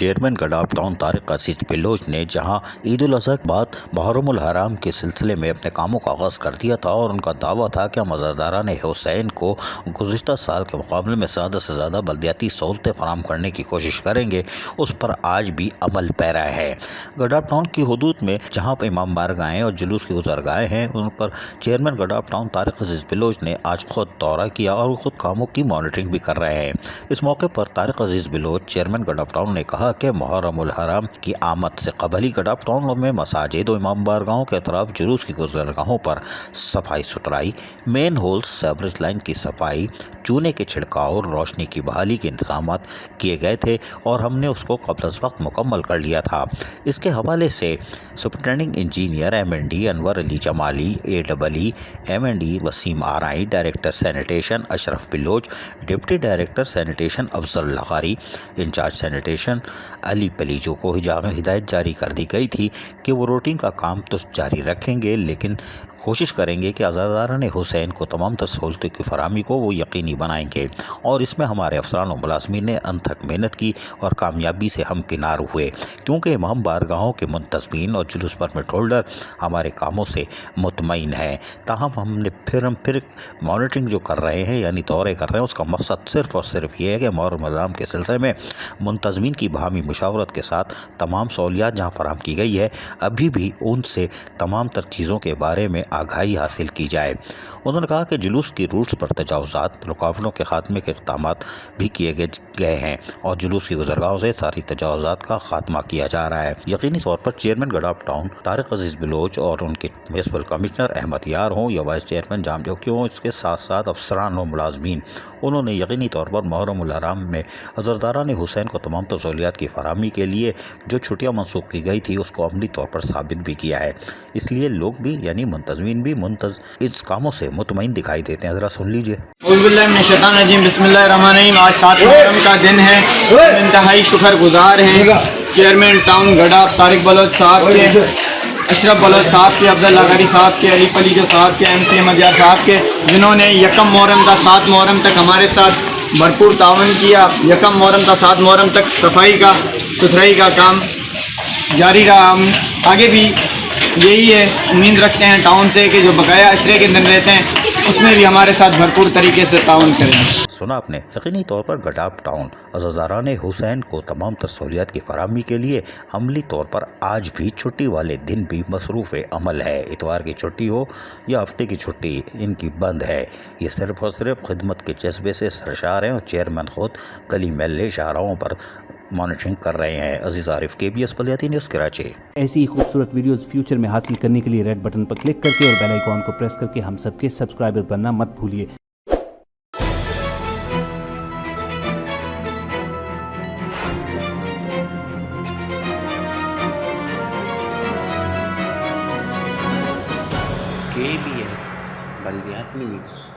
Chairman गडाफ town Tariq अजीज बिलोच ने जहां ईद उल अज़हा के बाद मुहर्रम उल हराम के सिलसिले में अपने कामों का आगाज़ कर दिया था और उनका दावा था कि हम अज़रदारान हुसैन को गुज़िश्ता साल के मुकाबले में ज़्यादा से ज़्यादा बल्दियाती सहूलतें फराहम करने की कोशिश करेंगे, उस पर आज भी अमल पैरा है। गडाफ टाउन की हदूद में जहाँ पर इमाम बारगाहें और जुलूस की गुज़रगाहें हैं, उन पर चेयरमैन गडाफ टाउन तारिक अजीज बिलोच ने आज खुद दौरा किया और ख़ुद कामों की मॉनिटरिंग भी कर रहे हैं। इस मौके पर तारिक अजीज बिलोच चेयरमैन गडाफ टाउन ने कहा कि मुहर्रम उल हराम की आमद से कबल ही गडाफ टाउन में मसाजिद और इमाम बारगाहों के अतराफ जुलूस की गुज़रगाहों पर सफाई सुथराई, मेन होल्स सेवरेज लाइन की सफाई, चूने के छिड़काव और रोशनी की बहाली के इंतजाम किए गए थे और हमने उसको कबल अज़ वक्त मुकम्मल कर लिया था। इसके हवाले से superintending engineer MND Anwar Ali Jamali, AEE MND Waseem आरआई, director sanitation Ashraf Baloch, deputy director sanitation Afzal लगारी, इंचार्ज सैनिटेशन अली पलीजो को हिदायत जारी कर दी गई थी कि वो रूटीन का काम तो जारी रखेंगे, लेकिन कोशिश करेंगे कि अज़रदारान हुसैन को तमाम तर सहूलतों की फराहमी को वो यकीनी बनाएंगे। और इसमें हमारे अफसरान और मुलाज़मीन ने अनथक मेहनत की और कामयाबी से हमकिनार हुए, क्योंकि इमाम बारगाहों के मुंतज़मीन और जुलूस परमिट होल्डर हमारे कामों से मुतमईन हैं। ताहम हम फिर मॉनिटरिंग जो कर रहे हैं, यानी दौरे कर रहे हैं, उसका मकसद सिर्फ़ और सिर्फ ये है कि मुहर्रम हराम के सिलसिले में मुंतज़मीन की बाहमी मुशावरत के साथ तमाम सहूलियात जहाँ फराहम की गई है, अभी भी उनसे तमाम तर चीज़ों के बारे में आगाही हासिल की जाए। उन्होंने कहा कि जुलूस की रूट्स पर तजावुज़ात, रुकावटों के खात्मे के इक़दामात भी किए गए हैं और जुलूस की गुज़रगाहों से सारी तजावुज़ात का खात्मा किया जा रहा है। यकीनी तौर पर चेयरमैन गडाफ टाउन तारिक अजीज बिलोच और उनके म्युनिसिपल कमिश्नर अहमद यार हों या वाइस चेयरमैन जाम जोकी हों, इसके साथ साथ अफसरान और मुलाजमीन, उन्होंने यकीनी तौर पर मुहर्रम उल हराम में अज़रदारान हुसैन को तमाम तर सहूलियात की फराहमी के लिए जो छुट्टियाँ मनसूख की गई थी, उसको अमली तौर पर साबित भी किया है। इसलिए लोग भी यानी मुंतज़मीन भी इस कामों से मुतमईन दिखाई देते हैं। ज़रा सुन लीजिए। बिस्मिल्लाहिर्रहमानिर्रहीम। आज 7 मुहर्रम का दिन है। इंतहाई शुक्रगुजार हैं चेयरमैन टाउन गडाफ तारिक बलोच साहब के, अशरफ बलोच साहब के, अफजल लगारी साहब के, अली पलीजो साहब के, MC अहमद यार साहब के, जिन्होंने यकम मुहर्रम का 7 मुहर्रम तक हमारे साथ भरपूर तावन किया। यकम मुहर्रम का 7 मुहर्रम तक सफाई का सुथराई का काम जारी रहा। हम आगे भी यही है, उम्मीद रखते हैं टाउन से कि जो बकाया अशरे के दिन रहते हैं उसमें भी हमारे साथ भरपूर तरीके से ताउन करें। सुना आपने। यकीनी तौर पर गडाफ टाउन अज़रदारान हुसैन को तमाम तर सहूलियात की फराहमी के लिए अमली तौर पर आज भी छुट्टी वाले दिन भी मसरूफ़ अमल है। इतवार की छुट्टी हो या हफ्ते की छुट्टी, इनकी बंद है। ये सिर्फ़ और सिर्फ खिदमत के जज्बे से सरशार हैं और चेयरमैन खुद गली महल्ले शाहराहों पर मॉनिटरिंग कर रहे हैं। अजीज़ आरिफ, KBS बल्दियाती न्यूज़ कराची। ऐसी ही खूबसूरत वीडियोस फ्यूचर में हासिल करने के लिए रेड बटन पर क्लिक करके और बेल आइकॉन को प्रेस करके हम सबके सब्सक्राइबर बनना मत भूलिए। KBS बल्दियाती न्यूज़।